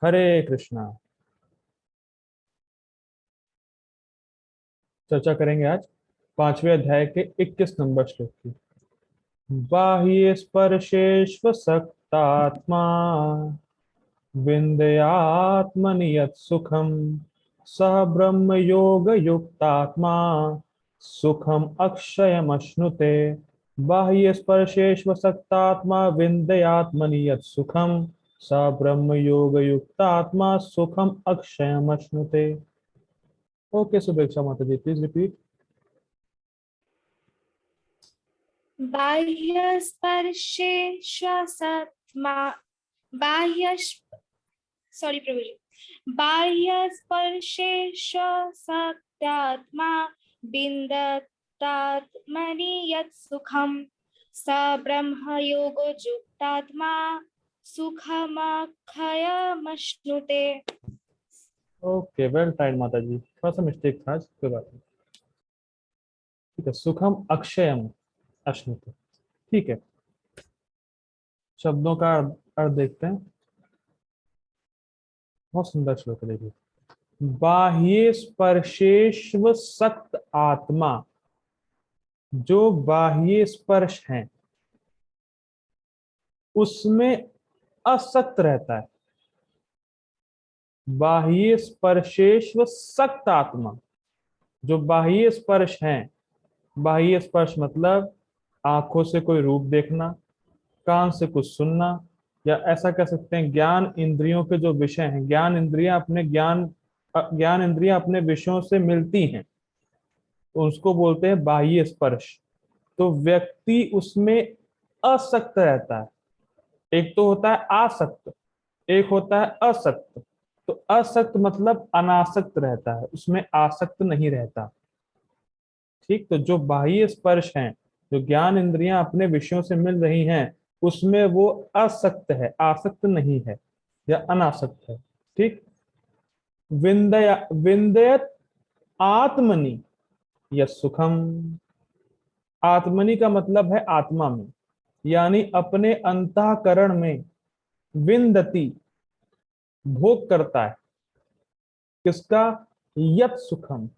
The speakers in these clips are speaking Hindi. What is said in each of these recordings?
हरे कृष्णा। चर्चा करेंगे आज पांचवें अध्याय के 21 नंबर श्लोक की। बाह्य स्पर्शेष्वसक्तात्मा विन्दयात्मनि यत् सुखम सह ब्रह्म योग युक्तात्मा सुखम अक्षयमश्नुते। बाह्य स्पर्शेष्वसक्तात्मा विन्दयात्मनि यत् सुखम स ब्रह्म योग युक्तात्मा सुखम अक्षयमश्नुते। ओके सुभेक्षा माता जी, प्लीज रिपीट। बाह्य स्पर्शे श्वासात्मा बाह्य सॉरी प्रभु जी। बाह्य स्पर्शे श्वासात्मा बिंदतात्मनि यत् सुखम स ब्रह्म योगो युक्तात्मा सुखमक्षयमश्नुते। ओके वेल टाइम माता जी, थोड़ा सा मिस्टेक था, कोई बात नहीं। ठीक है, सुखम अक्षयम अश्नुते। ठीक है, शब्दों का अर्थ देखते हैं। बहुत सुंदर श्लोक है, देखिए। बाह्य स्पर्शेष्व सक्त आत्मा, जो बाह्य स्पर्श है उसमें असक्त रहता है। बाह्य स्पर्शेष्व सक्त आत्मा, जो बाह्य स्पर्श है। बाह्य स्पर्श मतलब आंखों से कोई रूप देखना, कान से कुछ सुनना, या ऐसा कह सकते हैं ज्ञान इंद्रियों के जो विषय हैं, ज्ञान इंद्रियां अपने विषयों से मिलती हैं, तो उसको बोलते हैं बाह्य स्पर्श। तो व्यक्ति उसमें असक्त रहता है। एक तो होता है आसक्त, एक होता है असक्त। तो असक्त मतलब अनासक्त रहता है, उसमें आसक्त नहीं रहता। ठीक, तो जो बाह्य स्पर्श हैं, जो ज्ञान इंद्रियां अपने विषयों से मिल रही हैं, उसमें वो असक्त है, आसक्त नहीं है या अनासक्त है। ठीक। विंदयत आत्मनि या सुखम। आत्मनि का मतलब है आत्मा में, यानी अपने अंतःकरण में। विंदती, भोग करता है। किसका? यत सुखम,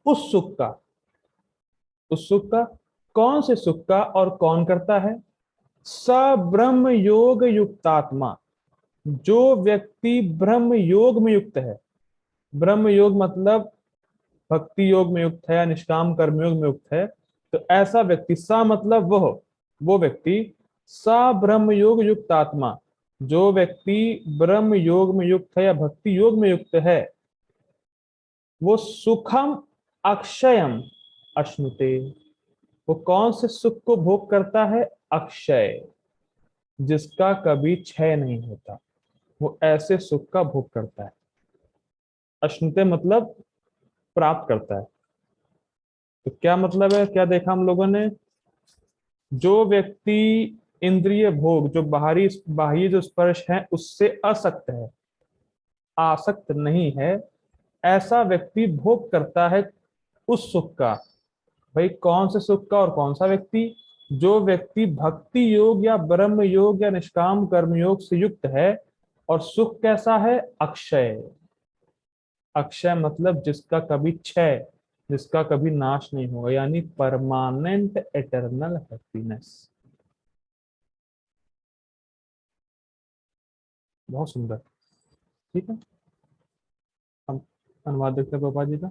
उस सुख का। उस सुख का, कौन से सुख का, और कौन करता है? स ब्रह्म योग युक्तात्मा, जो व्यक्ति ब्रह्म योग में युक्त है। ब्रह्म योग मतलब भक्ति योग में युक्त है या निष्काम कर्म योग में युक्त है। तो ऐसा व्यक्ति, सा मतलब वो व्यक्ति, सा ब्रह्म योग युक्त आत्मा, जो व्यक्ति ब्रह्म योग में युक्त है या भक्ति योग में युक्त है, वो सुखम अक्षयम अश्नुते। वो कौन से सुख को भोग करता है? अक्षय, जिसका कभी क्षय नहीं होता। वो ऐसे सुख का भोग करता है। अश्नुते मतलब प्राप्त करता है। तो क्या मतलब है, क्या देखा हम लोगों ने? जो व्यक्ति इंद्रिय भोग, जो बाहरी बाह्य जो स्पर्श है उससे असक्त है, आसक्त नहीं है, ऐसा व्यक्ति भोग करता है उस सुख का। भाई कौन से सुख का और कौन सा व्यक्ति? जो व्यक्ति भक्ति योग या ब्रह्म योग या निष्काम कर्म योग से युक्त है। और सुख कैसा है? अक्षय। अक्षय मतलब जिसका कभी क्षय, जिसका कभी नाश नहीं होगा, यानी परमानेंट एटर्नल हैप्पीनेस। बहुत सुंदर। ठीक है, हम अनुवाद देखते हैं प्रभुपाद जी का।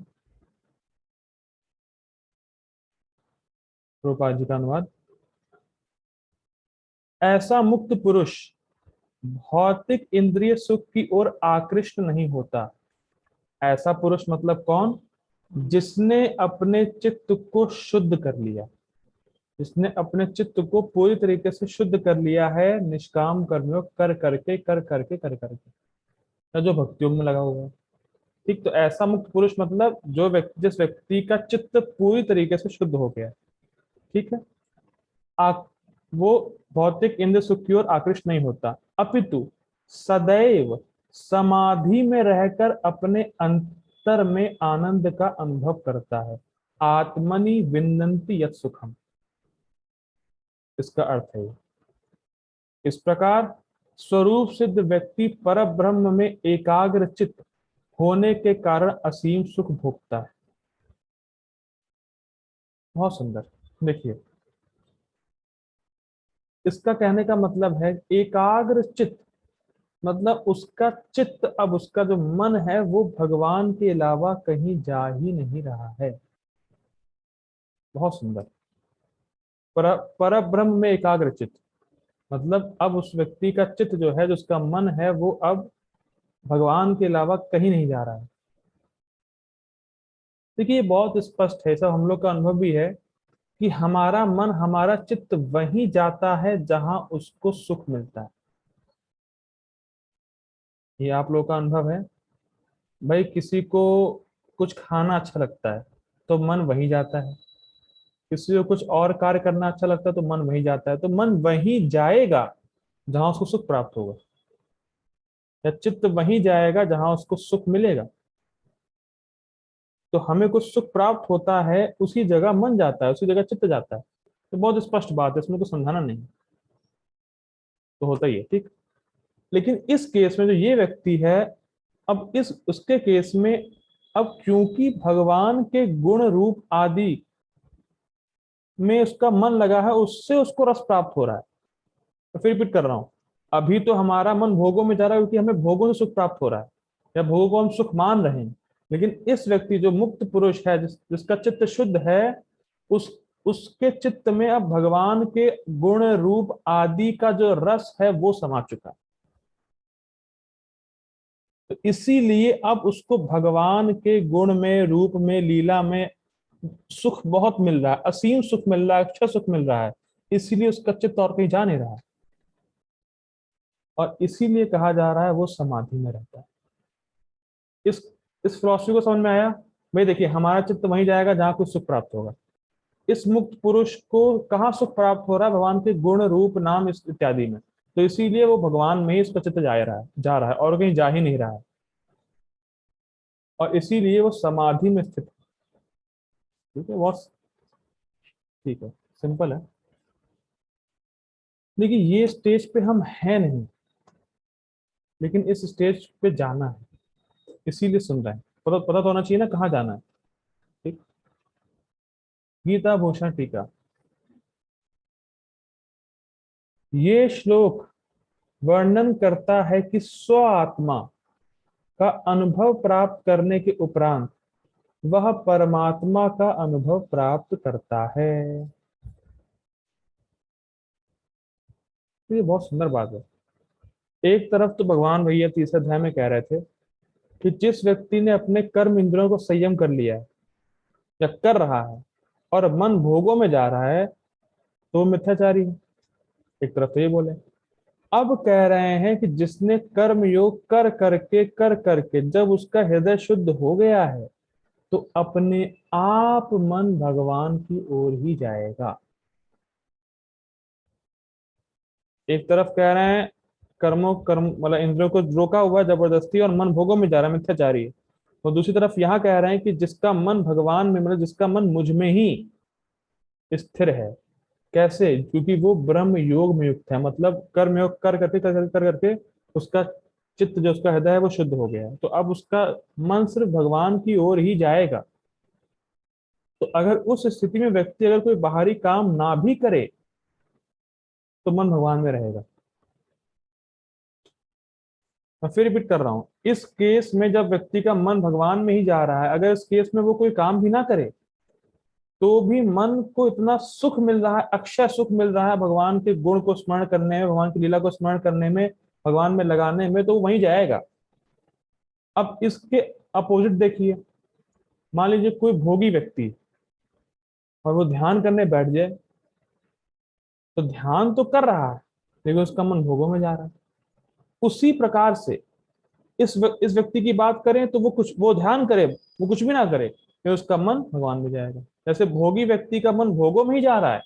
प्रभुपाद जी का अनुवाद। ऐसा मुक्त पुरुष भौतिक इंद्रिय सुख की ओर आकृष्ट नहीं होता। ऐसा पुरुष मतलब कौन? जिसने अपने चित्त को शुद्ध कर लिया, जिसने अपने चित्त को पूरी तरीके से शुद्ध कर लिया है, निष्काम कर्मयोग कर करके, या जो भक्ति योग में लगा हुआ है। ठीक, तो ऐसा मुक्त पुरुष मतलब जो व्यक्ति, जिस व्यक्ति का चित्त पूरी तरीके से शुद्ध हो गया। ठीक है। आ, वो भौतिक इंद्र सुख की ओर आकृष्ट नहीं होता, अपितु सदैव समाधि में रहकर अपने अंतर में आनंद का अनुभव करता है। आत्मनि विन्दन्ति यत् सुखम, इसका अर्थ है इस प्रकार स्वरूप सिद्ध व्यक्ति पर ब्रह्म में एकाग्र चित्त होने के कारण असीम सुख भोगता है। बहुत सुंदर। देखिए, इसका कहने का मतलब है एकाग्र चित्त, मतलब उसका चित्त, अब उसका जो मन है वो भगवान के अलावा कहीं जा ही नहीं रहा है। बहुत सुंदर। पर ब्रह्म में एकाग्र चित्त, मतलब अब उस व्यक्ति का चित्त जो है, जो उसका मन है, वो अब भगवान के अलावा कहीं नहीं जा रहा है। देखिए, ये बहुत स्पष्ट है, सब हम लोग का अनुभव भी है कि हमारा मन, हमारा चित्त वहीं जाता है जहां उसको सुख मिलता है। ये आप लोगों का अनुभव है। भाई, किसी को कुछ खाना अच्छा लगता है तो मन वहीं जाता है, किसी को कुछ और कार्य करना अच्छा लगता है तो मन वहीं जाता है। तो मन वहीं जाएगा जहां उसको सुख प्राप्त होगा, या चित्त वहीं जाएगा जहां उसको सुख मिलेगा। तो हमें कुछ सुख प्राप्त होता है, उसी जगह मन जाता है, उसी जगह चित्त जाता है। तो बहुत स्पष्ट बात है, इसमें कुछ समझाना नहीं। तो होता ही है, ठीक। लेकिन इस केस में जो ये व्यक्ति है, अब इस उसके केस में, अब क्योंकि भगवान के गुण रूप आदि में उसका मन लगा है, उससे उसको रस प्राप्त हो रहा है। तो फिर रिपीट कर रहा हूं, अभी तो हमारा मन भोगों में जा रहा है क्योंकि हमें भोगों से सुख प्राप्त हो रहा है, या भोगों को हम सुख मान रहे हैं। लेकिन इस व्यक्ति जो मुक्त पुरुष है, जिसका चित्त शुद्ध है, उस उसके चित्त में अब भगवान के गुण रूप आदि का जो रस है वो समा चुका है। तो इसीलिए अब उसको भगवान के गुण में, रूप में, लीला में सुख बहुत मिल रहा है, असीम सुख मिल रहा है, अच्छा सुख मिल रहा है। इसीलिए उसका चित्त और कहीं जा नहीं रहा है, और इसीलिए कहा जा रहा है वो समाधि में रहता है। इस इस फिलॉसफी को समझ में आया? भाई देखिए, हमारा चित्त वहीं जाएगा जहां कुछ सुख प्राप्त होगा। इस मुक्त पुरुष को कहाँ सुख प्राप्त हो रहा है? भगवान के गुण रूप नाम इत्यादि में। तो इसीलिए वो भगवान में ही उसका चित्त जा रहा है और कहीं जा ही नहीं रहा है, और इसीलिए वो समाधि में स्थित है। ठीक है, बहुत ठीक है, सिंपल है। देखिए, ये स्टेज पे हम हैं नहीं, लेकिन इस स्टेज पे जाना है, इसीलिए सुन रहे हैं। पता पता तो होना चाहिए ना कहाँ जाना है। ठीक। गीता भूषण टीका। ये श्लोक वर्णन करता है कि स्व आत्मा का अनुभव प्राप्त करने के उपरांत वह परमात्मा का अनुभव प्राप्त करता है। तो ये बहुत सुंदर बात है। एक तरफ तो भगवान भैया तीसरे अध्याय में कह रहे थे कि जिस व्यक्ति ने अपने कर्म इंद्रियों को संयम कर लिया है या कर रहा है, और मन भोगों में जा रहा है, तो वो मिथ्याचारी है। एक तरफ तो ये बोले। अब कह रहे हैं कि जिसने कर्म योग कर करके जब उसका हृदय शुद्ध हो गया है, तो अपने आप मन भगवान की ओर ही जाएगा। एक तरफ कह रहे हैं कर्म मतलब इंद्रियों को रोका हुआ है जबरदस्ती और मन भोगों में जा रहा है, मिथ्याचारी है। और दूसरी तरफ यहाँ कह रहे हैं कि जिसका मन भगवान में, मतलब जिसका मन मुझ में ही स्थिर है। कैसे? क्योंकि वो ब्रह्म योग में युक्त है, मतलब कर्म योग कर करके उसका चित्त, जो उसका हृदय है, वो शुद्ध हो गया है। तो अब उसका मन सिर्फ भगवान की ओर ही जाएगा। तो अगर उस स्थिति में व्यक्ति अगर कोई बाहरी काम ना भी करे, तो मन भगवान में रहेगा। मैं फिर रिपीट कर रहा हूं, इस केस में जब व्यक्ति का मन भगवान में ही जा रहा है, अगर इस केस में वो कोई काम भी ना करे, तो भी मन को इतना सुख मिल रहा है, अक्षय सुख मिल रहा है भगवान के गुण को स्मरण करने में, भगवान की लीला को स्मरण करने में, भगवान में लगाने में, तो वो वहीं जाएगा। अब इसके अपोजिट देखिए, मान लीजिए कोई भोगी व्यक्ति और वो ध्यान करने बैठ जाए, तो ध्यान तो कर रहा है लेकिन उसका मन भोगों में जा रहा है। उसी प्रकार से इस व्यक्ति की बात करें तो वो ध्यान करे, वो कुछ भी ना करे, फिर उसका मन भगवान में जाएगा। जैसे भोगी व्यक्ति का मन भोगों में ही जा रहा है,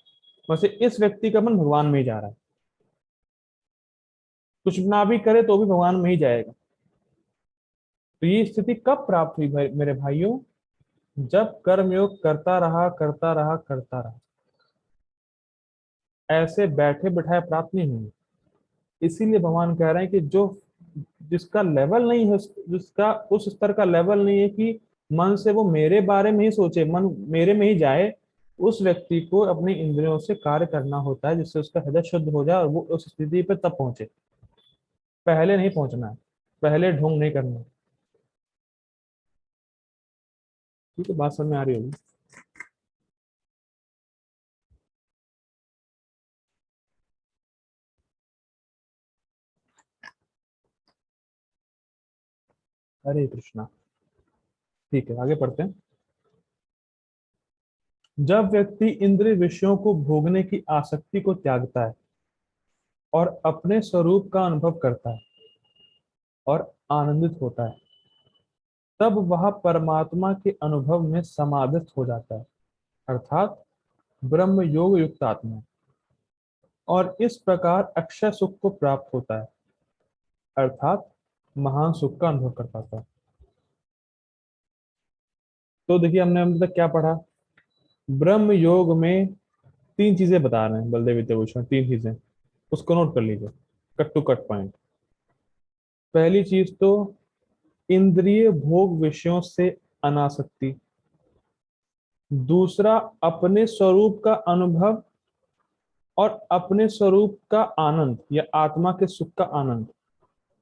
वैसे इस व्यक्ति का मन भगवान में ही जा रहा है। कुछ ना भी करे तो भी भगवान में ही जाएगा। तो ये स्थिति कब प्राप्त हुई मेरे भाइयों? जब कर्मयोग करता रहा, ऐसे बैठे बिठाए प्राप्त नहीं हुई। इसीलिए भगवान कह रहे हैं कि जो जिसका लेवल नहीं है, जिसका उस स्तर का लेवल नहीं है कि मन से वो मेरे बारे में ही सोचे, मन मेरे में ही जाए, उस व्यक्ति को अपनी इंद्रियों से कार्य करना होता है, जिससे उसका हृदय शुद्ध हो जाए और वो उस स्थिति पे तब पहुंचे। पहले नहीं पहुंचना है, पहले ढोंग नहीं करना है। ठीक है, बात समझ में आ रही होगी। हरे कृष्णा। ठीक है, आगे पढ़ते हैं। जब व्यक्ति इंद्रिय विषयों को भोगने की आसक्ति को त्यागता है और अपने स्वरूप का अनुभव करता है और आनंदित होता है, तब वह परमात्मा के अनुभव में समाधित हो जाता है, अर्थात ब्रह्म योग युक्त आत्मा, और इस प्रकार अक्षय सुख को प्राप्त होता है, अर्थात महान सुख का अनुभव कर पाता है। तो देखिए, हमने अभी तक क्या पढ़ा। ब्रह्म योग में तीन चीजें बता रहे हैं बलदेव विद्याभूषण, तीन चीजें, उसको नोट कर लीजिए, कट टू कट पॉइंट। पहली चीज तो इंद्रिय भोग विषयों से अनासक्ति। दूसरा, अपने स्वरूप का अनुभव और अपने स्वरूप का आनंद या आत्मा के सुख का आनंद।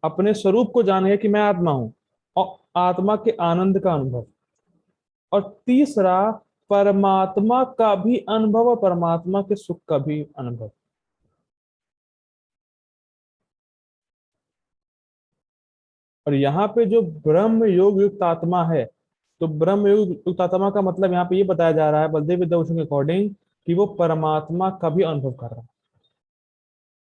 अपने स्वरूप को जाने कि मैं आत्मा हूं, और आत्मा के आनंद का अनुभव। और तीसरा, परमात्मा का भी अनुभव और परमात्मा के सुख का भी अनुभव। और यहाँ पे जो ब्रह्म योग युक्त आत्मा है, तो ब्रह्म योग युक्त आत्मा का मतलब यहाँ पे ये बताया जा रहा है बलदेव विद्याभूषण के अकॉर्डिंग कि वो परमात्मा का भी अनुभव कर रहा है।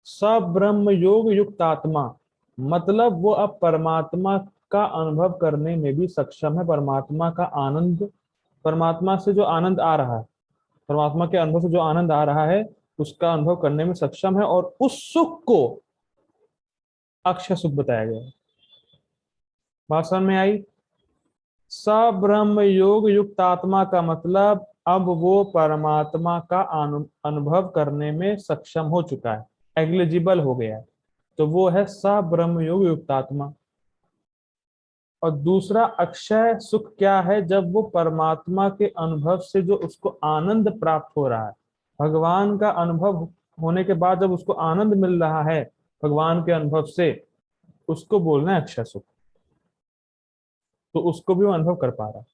सब्रह्म योग युक्त आत्मा मतलब वो अब परमात्मा का अनुभव करने में भी सक्षम है। परमात्मा का आनंद, परमात्मा से जो आनंद आ रहा है, परमात्मा के अनुभव से जो आनंद आ रहा है, उसका अनुभव करने में सक्षम है, और उस सुख को अक्षय सुख बताया गया है। बात समझ में आई। सब्रह्म योग युक्त आत्मा का मतलब अब वो परमात्मा का अनुभव करने में सक्षम हो चुका है, एग्लिजिबल हो गया है, तो वो है सब्रह्म योग युक्त आत्मा। और दूसरा अक्षय सुख क्या है, जब वो परमात्मा के अनुभव से जो उसको आनंद प्राप्त हो रहा है, भगवान का अनुभव होने के बाद जब उसको आनंद मिल रहा है भगवान के अनुभव से, उसको बोलना है अक्षय सुख। तो उसको भी वो अनुभव कर पा रहा है,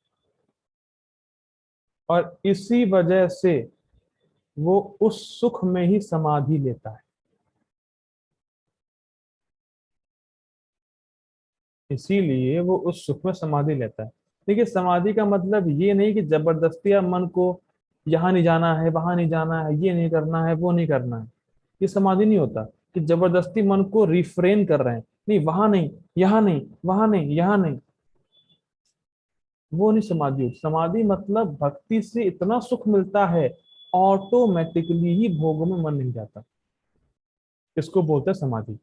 और इसी वजह से वो उस सुख में ही समाधि लेता है। इसीलिए वो उस सुख में समाधि लेता है। देखिए, समाधि का मतलब ये नहीं कि जबरदस्ती आप मन को यहाँ नहीं जाना है, वहां नहीं जाना है, ये नहीं करना है, वो नहीं करना है। ये समाधि नहीं होता कि जबरदस्ती मन को रिफ्रेन कर रहे हैं, नहीं वहां नहीं, यहाँ नहीं, वहां नहीं, यहाँ नहीं। वो नहीं समाधि होती। समाधि मतलब भक्ति से इतना सुख मिलता है, ऑटोमेटिकली ही भोगों में मन नहीं जाता। इसको बोलते हैं समाधि।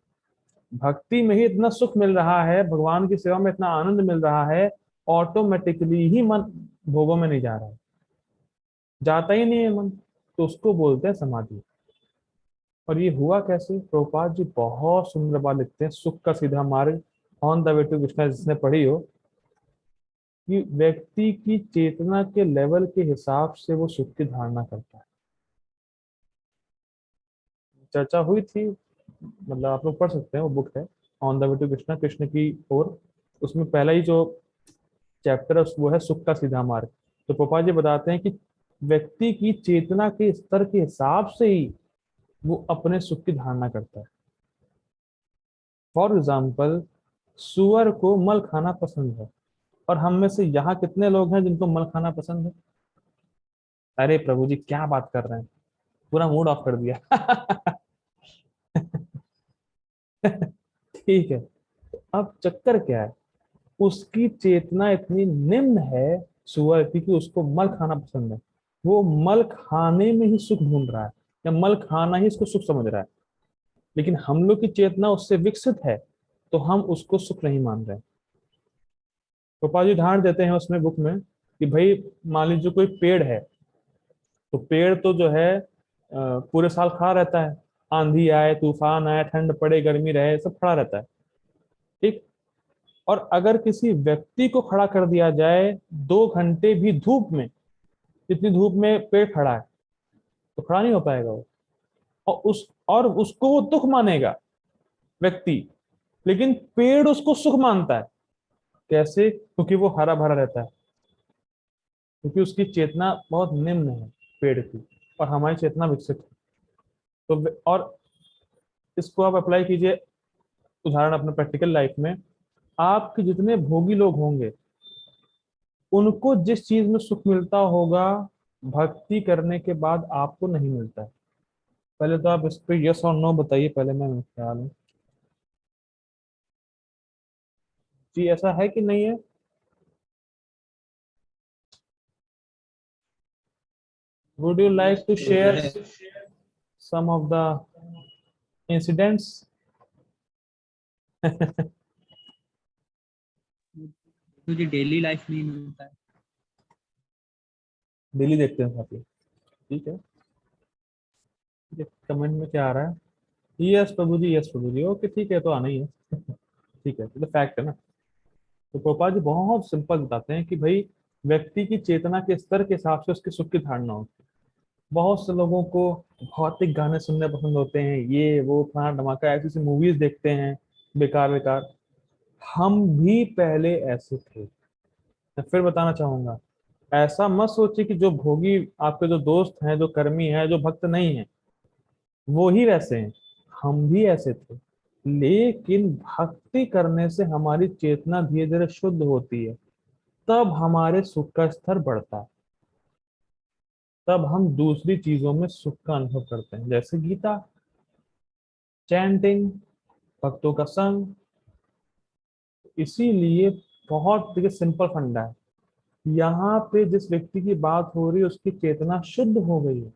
भक्ति में ही इतना सुख मिल रहा है, भगवान की सेवा में इतना आनंद मिल रहा है, ऑटोमेटिकली ही मन भोगों में नहीं जा रहा है, जाता ही नहीं है मन, तो उसको बोलते हैं समाधि। और ये हुआ कैसे, प्रभुपाद जी बहुत सुंदर बात लिखते हैं, सुख का सीधा मार्ग, on the way to Krishna, जिसने पढ़ी हो, कि व्यक्ति की चेतना के लेवल के हिसाब से वो सुख की धारणा करता है। चर्चा हुई थी, मतलब आप लोग पढ़ सकते हैं, वो बुक है on the way to Krishna, Krishna की ओर। उसमें पहला ही जो चैप्टर है वो है सुख का सीधा मार्ग। तो पापा जी बताते हैं कि व्यक्ति की चेतना के स्तर के हिसाब से ही वो अपने सुख की धारणा करता है। फॉर एग्जाम्पल, सुअर को मल खाना पसंद है, और हम में से यहाँ कितने लोग हैं जिनको मल खाना पसंद है? अरे प्रभु जी क्या बात कर रहे हैं, पूरा मूड ऑफ कर दिया। ठीक है, अब चक्कर क्या है, उसकी चेतना इतनी निम्न है सुअर की कि उसको मल खाना पसंद है। वो मल खाने में ही सुख ढूंढ रहा है, या मल खाना ही इसको सुख समझ रहा है। लेकिन हम लोग की चेतना उससे विकसित है, तो हम उसको सुख नहीं मान रहे। गोपाल जी उदाहरण देते हैं उसमें बुक में कि भाई मान लीजिए कोई पेड़ है, तो पेड़ तो जो है पूरे साल खड़ा रहता है, आंधी आए, तूफान आए, ठंड पड़े, गर्मी रहे, सब खड़ा रहता है। ठीक। और अगर किसी व्यक्ति को खड़ा कर दिया जाए 2 घंटे भी धूप में, इतनी धूप में पेड़ खड़ा है, तो खड़ा नहीं हो पाएगा वो। और उसको वो दुख मानेगा व्यक्ति, लेकिन पेड़ उसको सुख मानता है। कैसे? क्योंकि वो हरा भरा रहता है, क्योंकि उसकी चेतना बहुत निम्न है पेड़ की, और हमारी चेतना विकसित है। और इसको आप अप्लाई कीजिए, उदाहरण अपने प्रैक्टिकल लाइफ में। आपके जितने भोगी लोग होंगे, उनको जिस चीज में सुख मिलता होगा, भक्ति करने के बाद आपको नहीं मिलता है। पहले तो आप इस पे यस और नो बताइए, पहले मैं ख्याल हूँ जी, ऐसा है कि नहीं है? वुड यू लाइक टू वो जो शेयर है सम ऑफ द इंसिडेंट्स? मुझे डेली लाइफ में ही मिलता है। डेली देखते हैं साथी। ठीक है, ठीक है। कमेंट में क्या आ रहा है? यस प्रभु जी, यस प्रभु जी, ओके ठीक है, तो आना ही है। ठीक है, तो फैक्ट है ना। तो गोपाल जी बहुत सिंपल बताते हैं कि भाई, व्यक्ति की चेतना के स्तर के हिसाब से उसके सुख की धारणा होती है। बहुत से लोगों को भौतिक गाने सुनने पसंद होते हैं, ये वो फलाना धमाका, ऐसी ऐसी मूवीज देखते हैं बेकार बेकार। हम भी पहले ऐसे थे। मैं फिर बताना चाहूंगा, ऐसा मत सोचिए कि जो भोगी आपके जो दोस्त हैं, जो कर्मी हैं, जो भक्त नहीं है, वो ही वैसे हैं। हम भी ऐसे थे, लेकिन भक्ति करने से हमारी चेतना धीरे धीरे शुद्ध होती है। तब हमारे सुख का स्तर बढ़ता है। तब हम दूसरी चीजों में सुख का अनुभव करते हैं, जैसे गीता, चैंटिंग, भक्तों का संग। इसीलिए बहुत देखिए सिंपल फंडा है। यहाँ पे जिस व्यक्ति की बात हो रही है, उसकी चेतना शुद्ध हो गई है,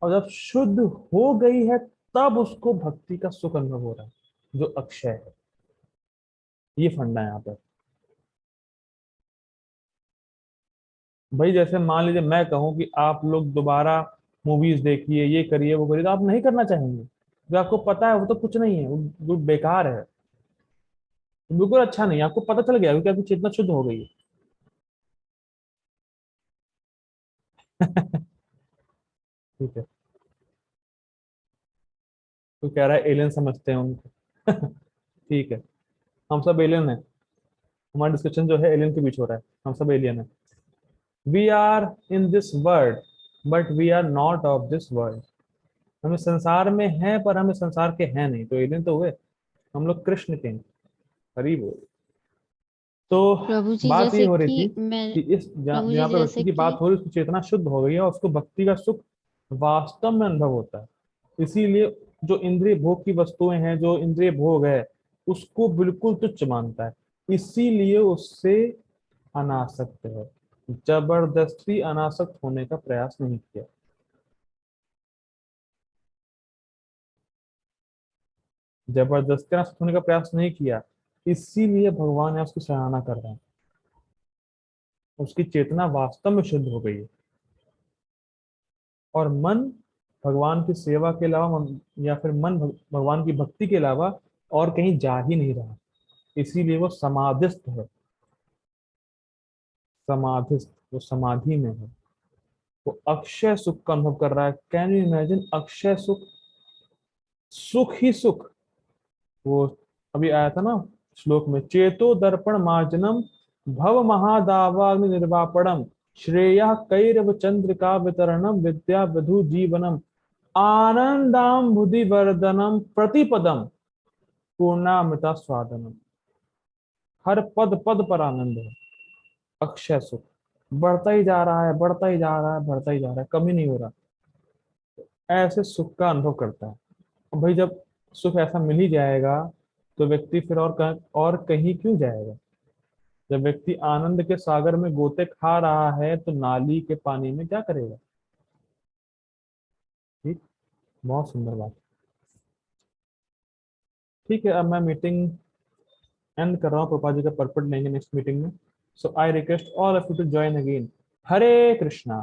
और जब शुद्ध हो गई है, तब उसको भक्ति का सुख अनुभव हो रहा है, जो अक्षय है। ये फंडा है यहाँ पर। भाई जैसे मान लीजिए मैं कहूँ कि आप लोग दोबारा मूवीज देखिए, ये करिए, वो करिए, तो आप नहीं करना चाहेंगे। जो आपको पता है वो तो कुछ नहीं है, वो बेकार है, बिल्कुल अच्छा नहीं है। आपको पता चल गया क्योंकि आपकी चेतना शुद्ध हो गई है। ठीक है। तो कह रहा है एलियन समझते हैं उनको। ठीक है, हम सब एलियन है। हमारा डिस्कशन जो है एलियन के बीच हो रहा है, हम सब एलियन है। We are in this world, but we are not of this world. हम इस संसार में हैं, पर हम इस संसार के हैं नहीं, तो एलियन तो हुए। हम लोग कृष्ण के हैं। हरी बोल। तो प्रभु जी बात ये जैसे हो रही कि थी मैं कि इस प्रभु जी जहाँ पे व्यक्ति जैसे की बात कि हो रही है, उसकी चेतना शुद्ध हो गई है, और उसको भक्ति का सुख वास्तव में अनुभव होता है। इसीलिए जो इंद्रिय भोग की वस्तुएं हैं, जो इंद्रिय भोग है, उसको बिल्कुल तुच्छ मानता है। इसीलिए उससे अनासक्त है। जबरदस्ती अनासक्त होने का प्रयास नहीं किया। जबरदस्ती अनासक्त होने का प्रयास नहीं किया, इसीलिए भगवान है उसकी सराहना कर रहे हैं। उसकी चेतना वास्तव में शुद्ध हो गई है, और मन भगवान की सेवा के अलावा, या फिर मन भगवान की भक्ति के अलावा और कहीं जा ही नहीं रहा। इसीलिए वो समाधिस्थ है। समाधिस्थ, वो समाधि में है। वो अक्षय सुख का अनुभव कर रहा है। Can you imagine? अक्षय सुख, सुख ही सुख। वो अभी आया था ना श्लोक में, चेतो दर्पण मार्जनम, भव महादावाग्नि निर्वापणम, श्रेया कैरव चंद्रिका वितरणम, विद्या विधु जीवनम, आनंदाम बुद्धि वर्धनम, प्रतिपदम पूर्णामृता स्वादनम। हर पद पद पर आनंद है। अक्षय सुख बढ़ता ही जा रहा है, बढ़ता ही जा रहा है, बढ़ता ही जा रहा है, कमी नहीं हो रहा। ऐसे सुख का अनुभव करता है। और भाई जब सुख ऐसा मिल ही जाएगा, तो व्यक्ति फिर और कहीं क्यों जाएगा? जब व्यक्ति आनंद के सागर में गोते खा रहा है, तो नाली के पानी में क्या करेगा? ठीक। बहुत सुंदर बात। ठीक है, अब मैं मीटिंग एंड कर रहा हूँ। प्रभुपाद जी का पर्पट लेंगे नेक्स्ट मीटिंग में। So I request all of you to join again. Hare Krishna.